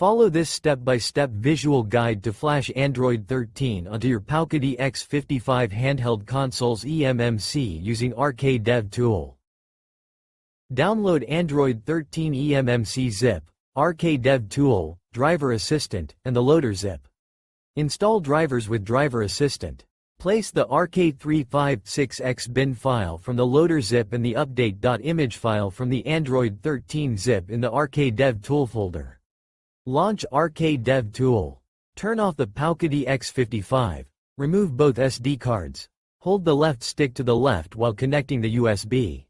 Follow this step-by-step visual guide to flash Android 13 onto your Powkiddy X55 handheld console's eMMC using RKDevTool. Download Android 13 eMMC zip, RKDevTool, DriverAssistant, and the loader zip. Install drivers with DriverAssistant. Place the RK356X bin file from the loader zip and the update.image file from the Android 13 zip in the RKDevTool folder. Launch RKDevTool. Turn off the Powkiddy X55. Remove both SD cards. Hold the left stick to the left while connecting the USB.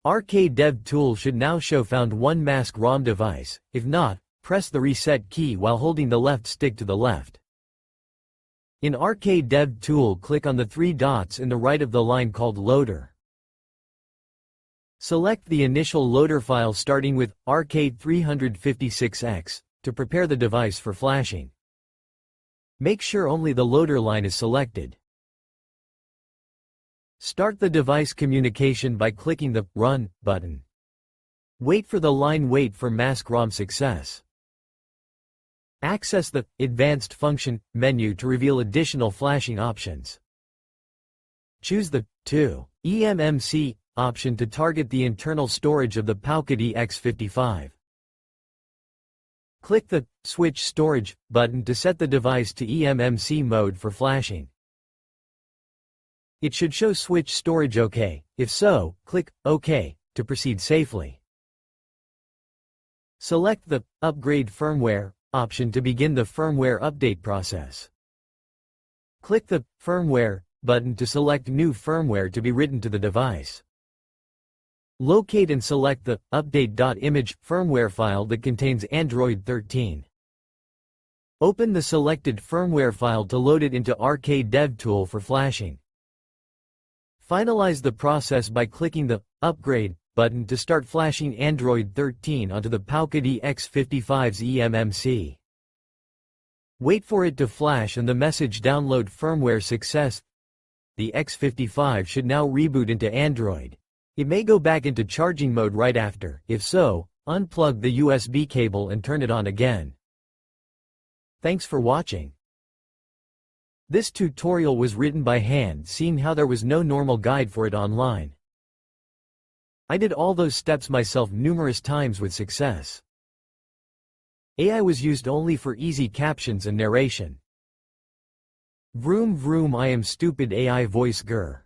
RKDevTool should now show found One MASKROM Device. If not, press the reset key while holding the left stick to the left. In RKDevTool, click on the three dots in the right of the line called Loader. Select the initial loader file starting with RK356X to prepare the device for flashing. Make sure only the loader line is selected. Start the device communication by clicking the Run button. Wait for the line Wait for Maskrom Success. Access the Advanced Function menu to reveal additional flashing options. Choose the To eMMC option to target the internal storage of the Powkiddy X55. Click the Switch Storage button to set the device to eMMC mode for flashing. It should show Switch Storage OK. If so, click OK to proceed safely. Select the Upgrade Firmware option to begin the firmware update process. Click the Firmware button to select new firmware to be written to the device. Locate and select the update.image firmware file that contains Android 13. Open the selected firmware file to load it into RKDevTool for flashing. Finalize the process by clicking the Upgrade button to start flashing Android 13 onto the Powkiddy X55's eMMC. Wait for it to flash and the message Download Firmware Success. The X55 should now reboot into Android. It may go back into charging mode right after. If so, unplug the USB cable and turn it on again. Thanks for watching. This tutorial was written by hand, seeing how there was no normal guide for it online. I did all those steps myself numerous times with success. AI was used only for easy captions and narration. Vroom vroom, I am stupid AI voice grr.